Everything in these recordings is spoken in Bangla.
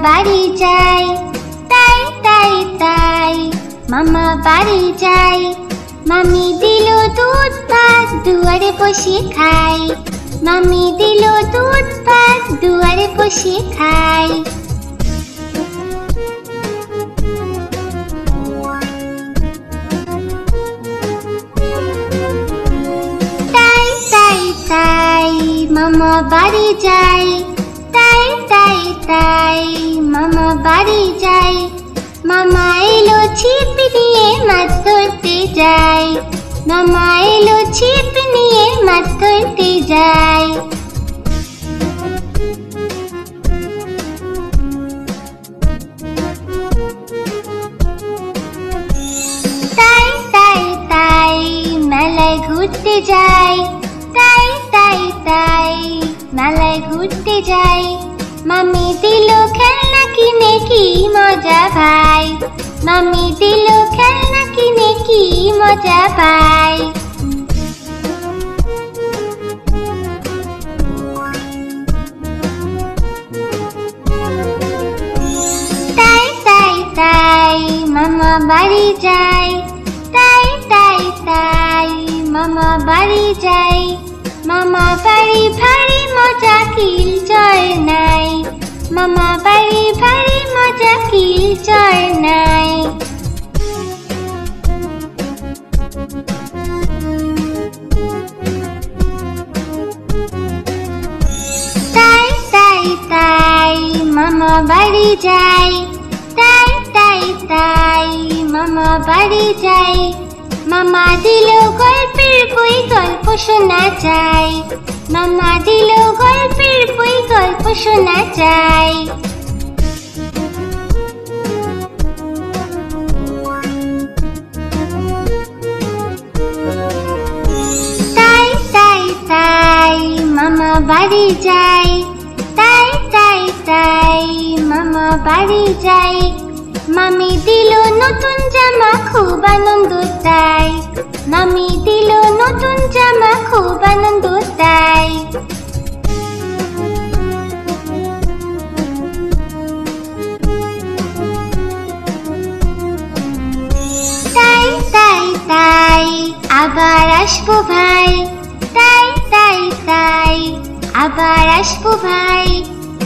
বাড়ি যাই, তাই তাই তাই মামা বাড়ি যাই। মামি দিল দুধ ভাত দুয়ারে বসে খাই, মামি দিল দুধ ভাত দুয়ারে বসে খাই। তাই তাই তাই মামা বাড়ি যাই, তাই তাই তাই মামা বাড়ি যাই। মামা এলো ছিপ নিয়ে মাছ ধরতে যাই, মামা এলো ছিপ নিয়ে মাছ ধরতে যাই। তাই তাই তাই মেলায় ঘুরতে যাই, তাই তাই তাই মেলায় ঘুরতে যাই। মামি দিল খেলনা কিনে কি মজা ভাই, মামি দিল খেলনা কিনে কি মজা পাই। তাই তাই তাই মামা বাড়ি যাই, তাই তাই তাই মামা বাড়ি যাই। মামা বাড়ি ভারী মজা কিল চর নাই, মামা বাড়ি ভারী মজা কিল চর নাই। তাই তাই তাই মামা বাড়ি যাই, তাই তাই তাই মামা বাড়ি যাই। মামা দিল গল্পের বই গল্প শোনা চাই, মামা দিল গল্পের বই গল্প শোনা চাই। তাই তাই তাই মামা বাড়ি যাই, তাই তাই তাই মামা বাড়ি যাই। মামি দিল নতুন জামা খুব আনন্দ তাই, মামি দিল নতুন জামা খুব আনন্দ তাই। তাই তাই তাই আবার আসবো ভাই, তাই তাই তাই আবার আসবো ভাই।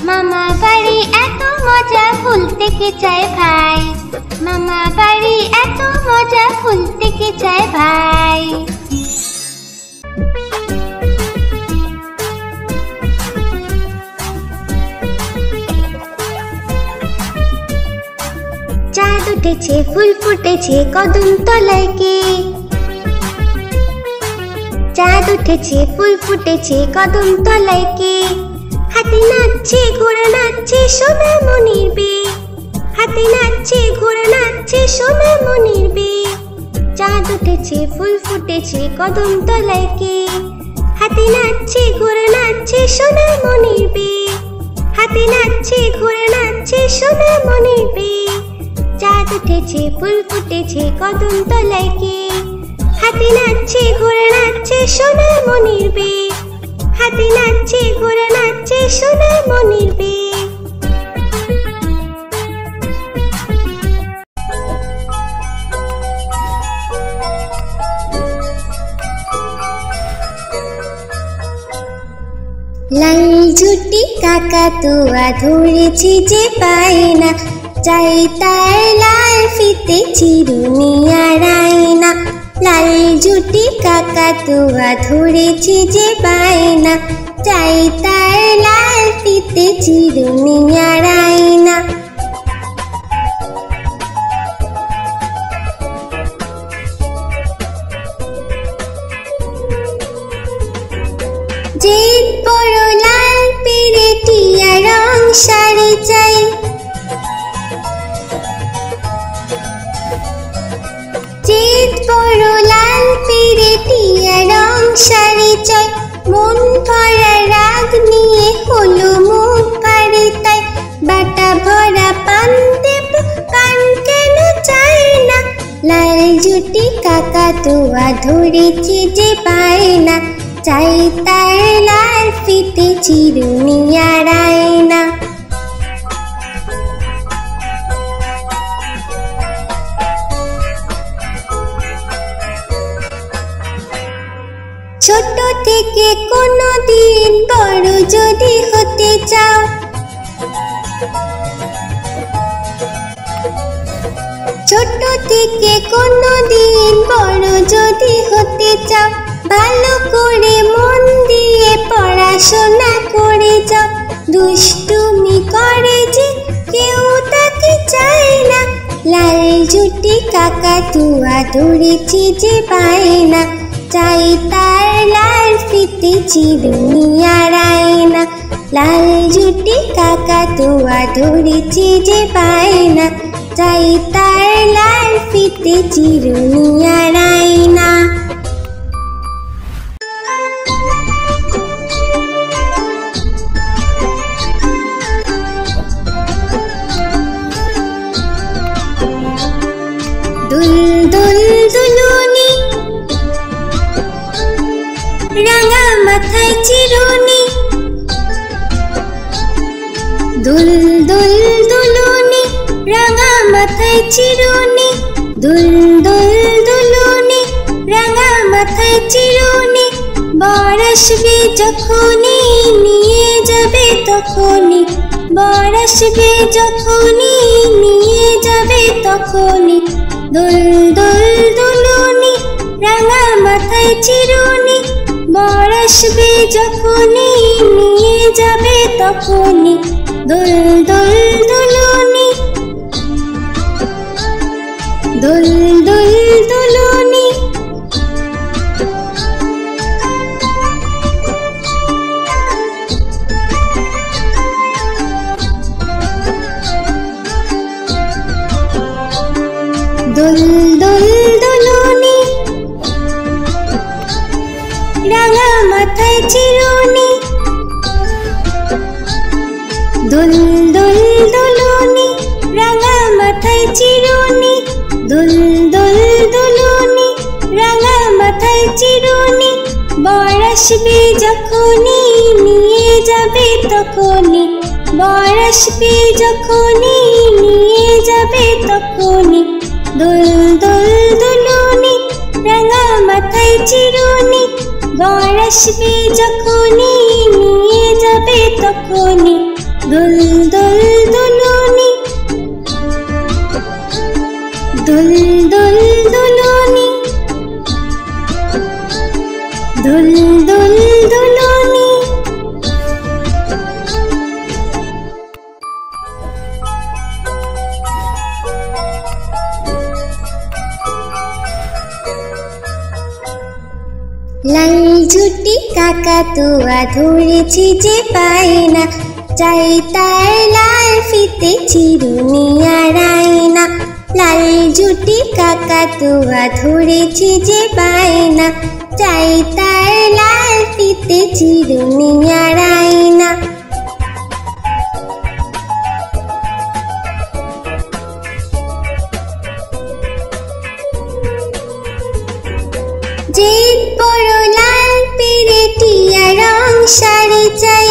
মামা বাড়ি এত মজা ভুলতে কে চায় ভাই, মামা বাড়ি এত মজা ভুলতে কে চায় ভাই। চাঁদ উঠেছে ফুল ফুটেছে কদম তলায় কে, চাঁদ উঠেছে ফুল ফুটেছে কদম তলায় কে। হাতি নাচছে ঘোড়া নাচছে সোনা মনির বে, হাতি নাচছে ঘোড়া নাচছে সোনা মনির বে। চাঁদ উঠেছে ফুল ফুটেছে কদম তলায় কে, হাতি নাচছে ঘোড়া নাচছে সোনা মনির বে, হাতি নাচছে ঘোড়া নাচছে সোনা মনির বে। চাঁদ উঠেছে ফুল ফুটেছে কদম তলায় কে, হাতি নাচছে ঘোড়া নাচছে সোনা মনির বে, হাতি নাচছে ঘোড়া নাচছে সোনা মনির বে। লাল ঝুটি কাকাতুয়া ধরেছি যে পায় না, চাই তার লাল ফিতে চিরুনি আর আয়না। লাল ঝুটি কাকাতুয়া ধরেছি যে পায় না, চাই তার লাল ফিতে চিরুনি আর আয়না। জিদ বড় লাল পেরেটিয়া রং শাড়ি চাই, জিদ বড় লাল পেরেটিয়া রং শাড়ি চাই। মন ভরা রাগ নিয়ে হলো মুখ ভারী তাই, বাটা ভরা পান দেব পান কেন চাই না। লাল ঝুটি কাকাতুয়া ধরেছি যে পায় না, চাই তার লাল ফিতে চিরুনি আর আয়না। থেকে কোনো দিন বড় যদি হতে চাও, ছোট থেকে কোনো দিন বড় যদি হতে চাও, ভালো করে মন দিয়ে পড়াশোনা করে যাও। দুষ্টুমি করে যে কেউ তাকে চায় না, লাল ঝুঁটি কাকাতুয়া ধরেছে যে পায় না, চাই তার লাল ফিতে চিরুনি আর আয়না। লাল ঝুঁটি কাকাতুয়া ধরেছে যে পায় না, চাই তার লাল ফিতে চিরুনি আর আয়না। দুল দুল দুলুনি, রাঙা মাথায় চিরুনি। দুল দুল দুলুনি, রাঙা মাথায় চিরুনি। দুল দুল দুলুনি, রাঙা মাথায় চিরুনি। বর আসবে যখনই নিয়ে যাবে তখনই, বর আসবে যখনই নিয়ে যাবে তখনই। দুল দুল দুলুনি, রাঙা মাথায় চিরুনি। বর আসবে যখনই নিয়ে যাবে তখনই। দুল দুল দুলুনি, দুল দুল দুলুনি। দুল দুল দুলুনি, রাঙা মাথায় চিরুনি। দুল দুল দুলুনি, রাঙা মাথায় চিরুনি। দুল দুল দুলুনি, রাঙা মাথায় চিরুনি। বর আসবে যখনই নিয়ে যাবে তখনই, বর আসবে যখনই নিয়ে যাবে তখনই। দুল দুল দুলুনি, রাঙা মাথায় চিরুনি। বর আসবে যখনই নিয়ে যাবে তখনই। দুল দুল দুলুনি, দুল দুল দুলুনি। দুল দুল দুলুনি। লাল ঝুঁটি কাকাতুয়া ধরেছে যে পায় না, চাই তার লাল ফিতে চিরুনি আর আয়না। লাল ঝুঁটি কাকাতুয়া ধরেছে যে পায় না, চাই তার লাল ফিতে চিরুনি আর আয়না। যে বড় লাল পেরেটিয়া রং শাড়ি চাই,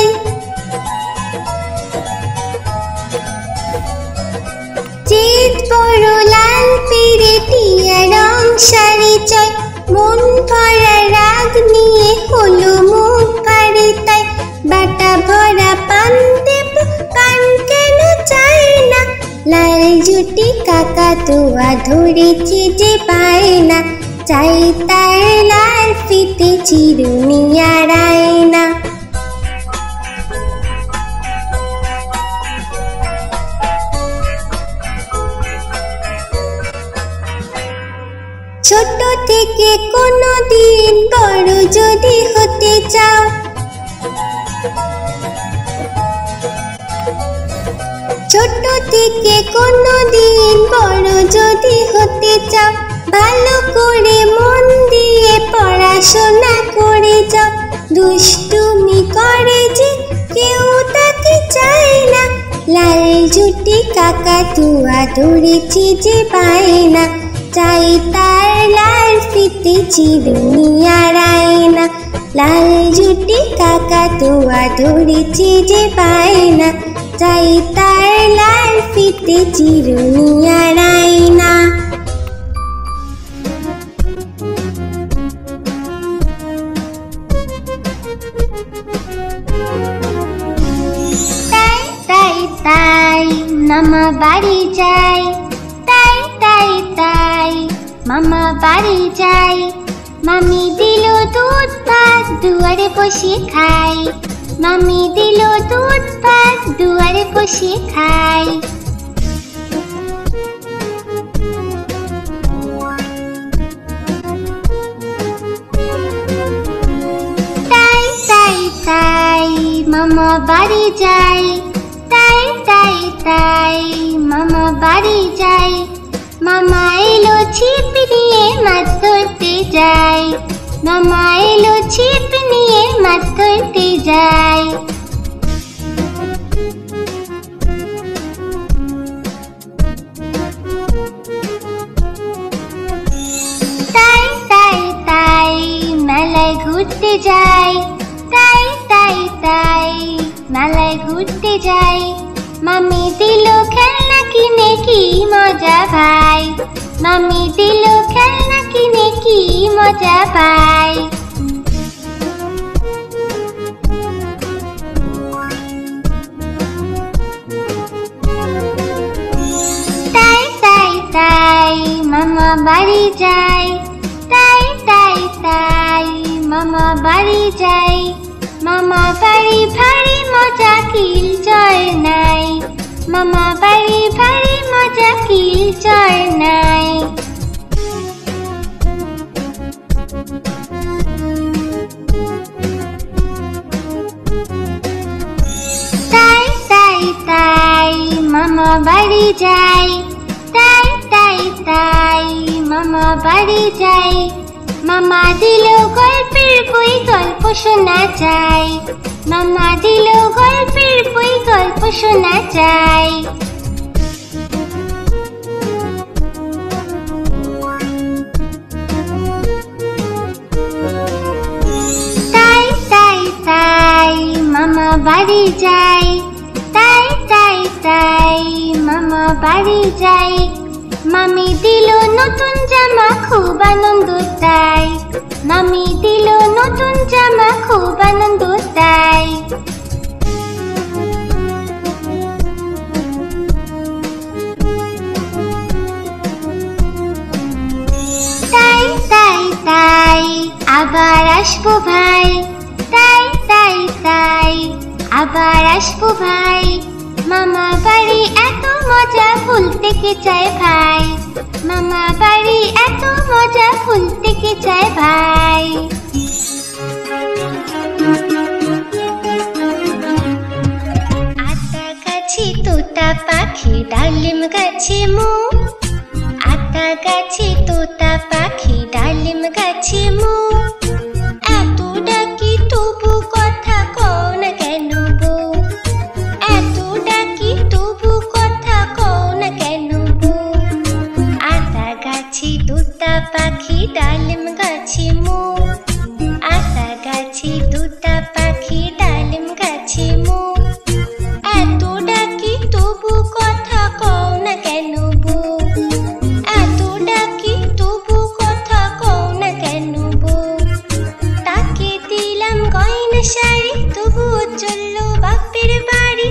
যে বড় লাল পেরেটিয়া রং শাড়ি চাই। মন ভরা রাগ নিয়ে হলো মুখ ভারী তাই, বাটা ভরা পান দেব পান কেন চাই না। লাল ঝুঁটি কাকাতুয়া ধরেছে যে পায় না, চাই তার লাল ফিতে চিরুনি আর আয়না। ছোট থেকে কোনো দিন বড় যদি হতে চাও, ছোট থেকে কোনো দিন বড় যদি হতে চাও, ভালো করে মন দিয়ে পড়াশোনা করে যাও। দুষ্টুমি করে যে কেউ তাকে চায় না, লাল ঝুঁটি কাকাতুয়া ধরেছে যে পায় না, চাই তার লাল ফিতে চিরুনি আর আয়না। লাল ঝুঁটি কাকাতুয়া ধরেছে যে পায় না, চাই তার লাল ফিতে চিরুনি আর। মামা বাড়ি যাই, মামি দিল দুধ ভাত দুয়ারে বসে খাই, মামি দিল দুধ ভাত দুয়ারে বসে খাই। তাই তাই তাই মামা বাড়ি যাই, তাই তাই তাই মামা বাড়ি যাই, মামা এলো ছিপ নিয়ে মাছ ধরতে যাই, মামা এলো ছিপ নিয়ে মাছ ধরতে যাই। তাই তাই তাই মেলায় ঘুরতে যাই, তাই তাই তাই মেলায় ঘুরতে যাই, মামি দিল খেলনা কিনে কি মজা ভাই, মামি দিল খেলনা কিনে কি মজা পাই। তাই তাই তাই মামা বাড়ি যাই, তাই তাই তাই মামা বাড়ি যাই, মামা বাড়ি ভারী মজা কিল চর নাই, মামা বাড়ি ভারী মজা কিল চর নাই। তাই তাই তাই মামা বাড়ি যাই, তাই তাই তাই মামা বাড়ি যাই, মামা দিল গল্পের বই গল্প শোনা চাই, মামা দিল গল্পের বই গল্প শোনা চাই। তাই তাই তাই মামা বাড়ি যাই, তাই তাই তাই মামা বাড়ি যাই, মামি দিল নতুন জামা খুব আনন্দ তাই, মামি দিল নতুন জামা খুব আনন্দ তাই। তাই তাই তাই আবার আসবো ভাই, তাই তাই তাই আবার আসবো ভাই, মামা বাড়ি এত মজা ভুলতে কে চায় ভাই, মামা বাড়ি এত মজা ভুলতে কে চায় ভাই। আতা গাছে তোতা পাখি ডালিম গাছে মো, আতা গাছে তোতা পাখি ডালিম গাছে মো, এত ডাকি তবু কথা কও না কেন বউ, এত ডাকি তবু কথা কও না কেন বউ। আতা গাছে তোতা পাখি ডালিম গাছে মো, আতা গাছে তোতা পাখি ডালিম গাছে মো, এত ডাকি তবু কথা কও না কেন বউ, এত ডাকি তবু কথা কও না কেন বউ। তাকে দিলাম গয়না শাড়ি তবুও চললো বাপের বাড়ি,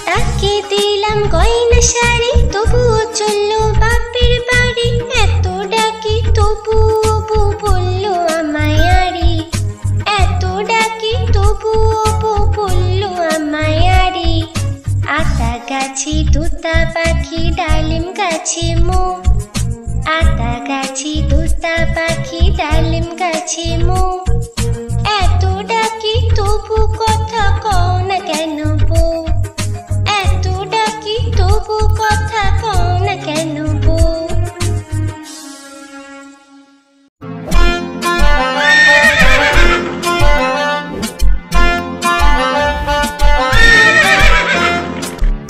তাকে দিলাম গয়না শাড়ি তবুও চললো বাপের বাড়ি, এত ডাকি তবুও বউ বললো আমায় আড়ি, এত ডাকি তবুও বউ বললো আমায় আড়ি। আতা গাছে তোতা পাখি ডালিম গাছে মো, আতা গাছে তোতা পাখি ডালিম গাছে মো, এত ডাকি তবু কথা কও না কেন বউ, এত ডাকি তবু কথা কও না কেন বউ।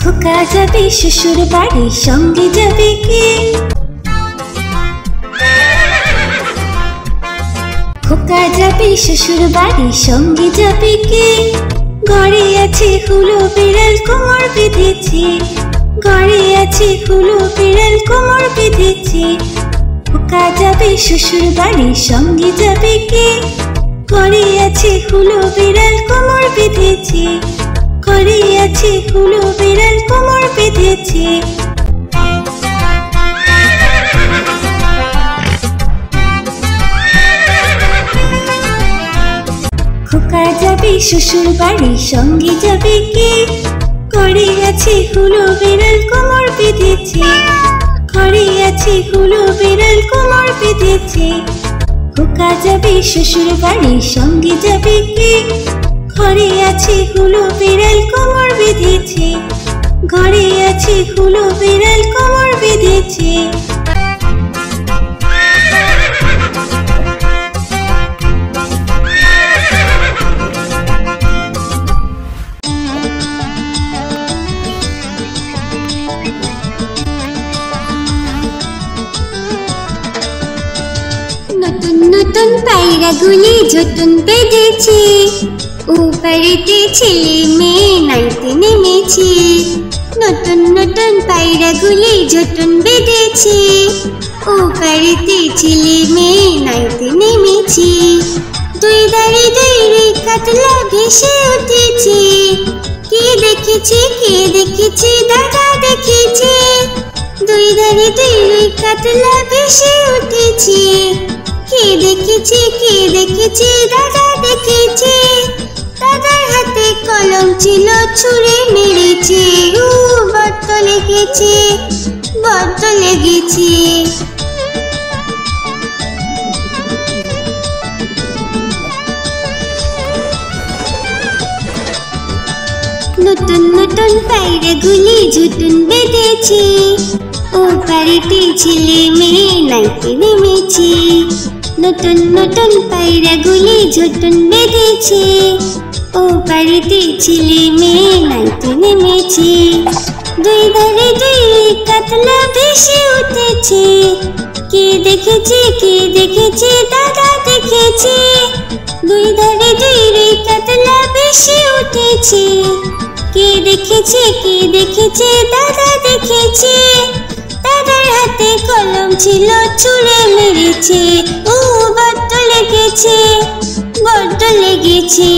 খোকা যাবে শ্বশুর বাড়ি সঙ্গে যাবে কে, খোকা যাবে শ্বশুর বাড়ি সঙ্গে যাবে কে, ঘরে আছে হুলো বিড়াল কোমর বেঁধেছে, ঘরে আছে হুলো বিড়াল কোমর বেঁধেছে, খোকা যাবে শ্বশুর বাড়ি সঙ্গে যাবে কে, ঘরে আছে হুলো বিড়াল কোমর বেঁধেছে, ঘরে আছে হুলো বিড়াল কোমর বেঁধেছে। বেঁধেছে। খোকা যাবে শ্বশুর বাড়ি, সঙ্গে যাবে কে? ঘরে আছে হুলো বিড়াল, কোমর বেঁধেছে। ঘরে আছে হুলো বিড়াল, কোমর বেঁধেছে। খোকা যাবে শ্বশুর বাড়ি, সঙ্গে যাবে কে? ঘরে আছে হুলো বিড়াল, কোমর বেঁধেছে। ঘরে আছে হুলো বিড়াল, কোমর বেঁধেছে। নতুন নতুন পায়রাগুলি ঝুটুন বেঁধেছে। ওপারেতে ছেলে মেয়ে নাইতে নেমেছে। নতুন নতুন পায়রাগুলি ঝুটুন বেঁধেছে। ওপারেতে ছেলে মেয়ে নাইতে নেমেছে। দুই ধারে দুই কাতলা ভেসে উঠেছে। কে দেখেছে, কে দেখেছে, দাদা দেখেছে। দুই ধারে দুই কাতলা ভেসে উঠেছে। কে দেখেছে, কে দেখেছে, দাদা দেখেছে। দাদার হাতে কলম ছিল, ছুঁড়ে মেরেছে। বড্ড লেগেছে, বড্ড লেগেছে। নতুন নতুন পায়রাগুলি ঝুটুন বেঁধেছে। ওপারেতে ছেলে মেয়ে নাইতে নেমেছে। নতুন নতুন পায়রাগুলি ঝুটুন বেঁধেছে। ওপারেতে ছেলে মেয়ে নাইতে নেমেছে। দুই ধারে দুই কাতলা ভেসে উঠেছে। কে দেখেছে, কে দেখেছে, দাদা দেখেছে। দুই ধারে দুই কাতলা ভেসে উঠেছে। কে দেখেছে, কে দেখেছে, দাদা দেখেছে। দাদার হাতে কলম ছিল, ছুঁড়ে মেরেছে। বড্ড লেগেছে, বড্ড লেগেছে।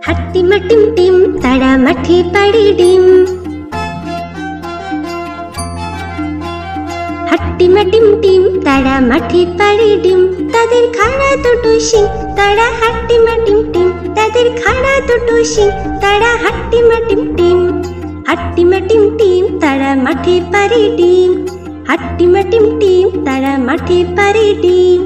হাট্টিমা টিম টিম, তারা মাঠে পাড়ে ডিম। হাট্টিমা টিম টিম, তারা মাঠে পাড়ে ডিম। তাদের খাড়া দুটো শিং, তারা হাট্টিমা টিম টিম। তাদের খাড়া দুটো শিং, তারা হাট্টিমা টিম টিম। হাট্টিমা টিম টিম, তারা মাঠে পাড়ে ডিম। হাট্টিমা টিম টিম, তারা মাঠে পাড়ে ডিম।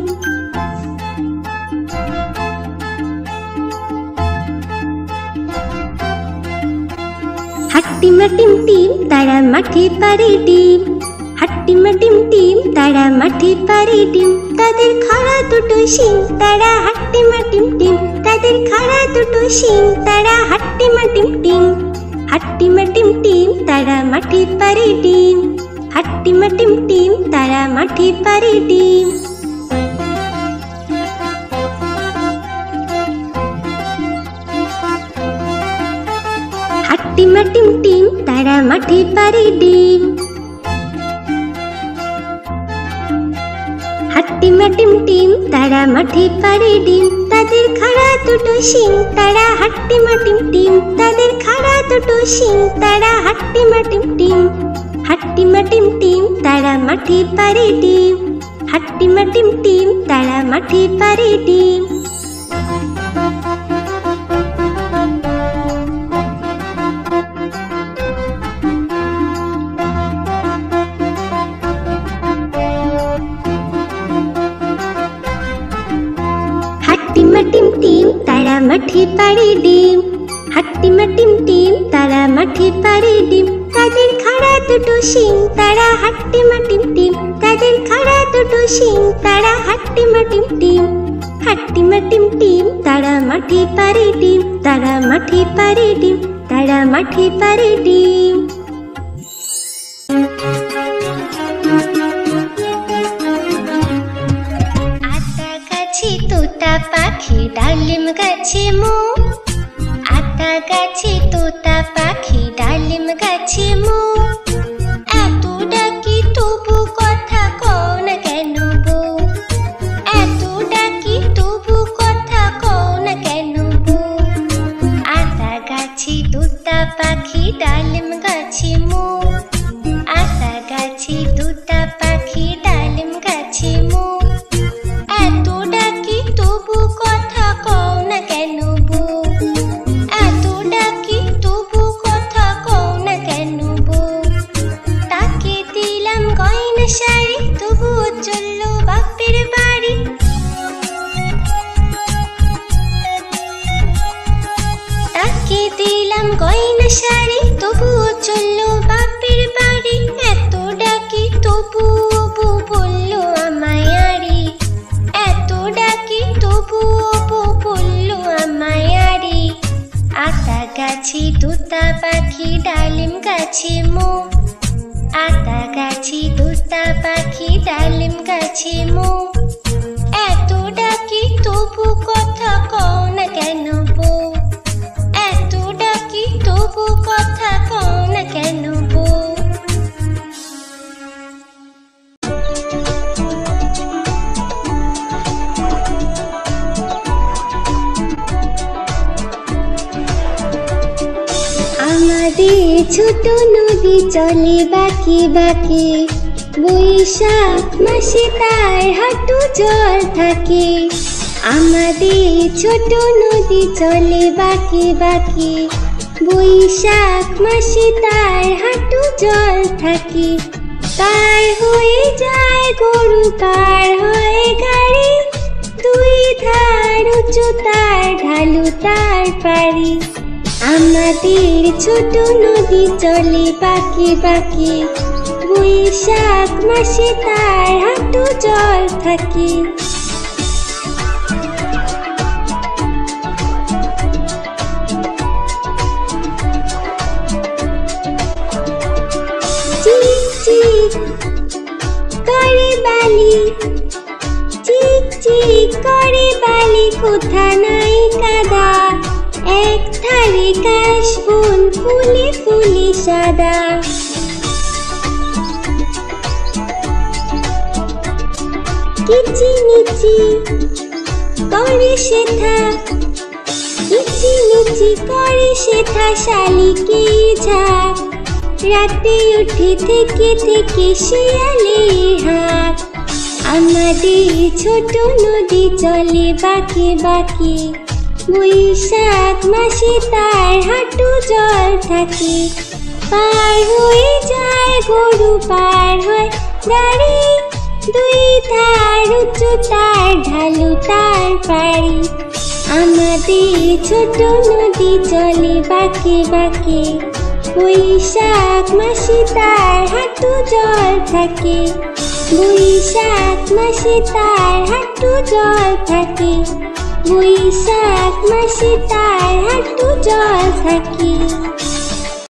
হাট্টিমা টিম টিম, তারা মাঠে পাড়ে ডিম। হাট্টিমা টিম টিম, তারা মাঠে পাড়ে ডিম। তাদের খাড়া দুটো শিং, তারা হাট্টিমা টিম টিম। তাদের খাড়া দুটো শিং, তারা হাট্টিমা টিম টিম। হাট্টিমা টিম টিম, তারা মাঠে পাড়ে ডিম। হাট্টিমা টিম টিম, তারা মাঠে পাড়ে ডিম। হাট্টিমা টিম টিম, তারা মাঠে পাড়ে ডিম। হাট্টিমা টিম টিম, তারা মাঠে পাড়ে ডিম। তাদের খাড়া দুটো শিং, তারা হাট্টিমা টিম টিম। তাদের খাড়া দুটো শিং, তারা হাট্টিমা টিম টিম। হাট্টিমা টিম টিম, তারা মাঠে পাড়ে ডিম। হাট্টিমা টিম টিম, তারা মাঠে পাড়ে ডিম। হাট্টিমা টিম টিম, তারা মাঠে পাড়ে ডিম। হাট্টিমা টিম টিম, তারা মাঠে পাড়ে ডিম। তাদের খাড়া দুটো শিং, তারা হাট্টিমা টিম টিম। তাদের খাড়া দুটো শিং, তারা হাট্টিমা টিম টিম। হাট্টিমা টিম টিম, তারা মাঠে পাড়ে ডিম। তারা মাঠে পাড়ে ডিম। তারা মাঠে পাড়ে ডিম। আতা গাছে তোতা পাখি, ডালিম গাছে মৌ। আতা গাছে তোতা পাখি, ডালিম গাছে মৌ। পাখি ডালিম গাছে মো, আতা গাছে তোতা পাখি ডালিম গাছে মো। এত ডাকি তবু কথা কও না কেন বউ, এত ডাকি তবু কথা কও না কেন বউ। আমাদের ছোট নদী চলে বাঁকে বাঁকে, বৈশাখ মাসে তার হাঁটু জল থাকে। আমাদের ছোট নদী চলে বাঁকে বাঁকে, বৈশাখ মাসে তার হাঁটু জল থাকে। পার হয়ে যায় গরু, পার হয়ে গাড়ি, দুই ধার উঁচু তার ঢালু তার পাড়ি। আমাদের ছোট নদী চলে বাঁকে বাঁকে, বৈশাখ মাসে তার হাঁটু জল থাকে। চিক চিক করে বালি, চিক চিক করে বালি, কোথা নাই কাদা, এক ধারে কাশবন ফুলে ফুলে সাদা। কিচিমিচি করে শেঠা, কিচিমিচি করে শেঠা শালিকে ঝাঁক, রাতে উঠে থেকে থেকে শিয়ালে হাঁক। আমাদের ছোট নদী চলে বাঁকে বাঁকে, বৈশাখ মাসে তার হাঁটু জল থাকে। পার হয়ে যায় গরু, পার হয় গাড়ি, দুই ধার উঁচু তার ঢালু তার পাড়ি। আমাদের ছোট নদী চলে বাঁকে বাঁকে, বৈশাখ মাসে তার হাঁটু জল থাকে। বৈশাখ মাসে তার হাঁটু জল থাকে, বৈশাখ মাসে তার হাঁটু জল থাকে।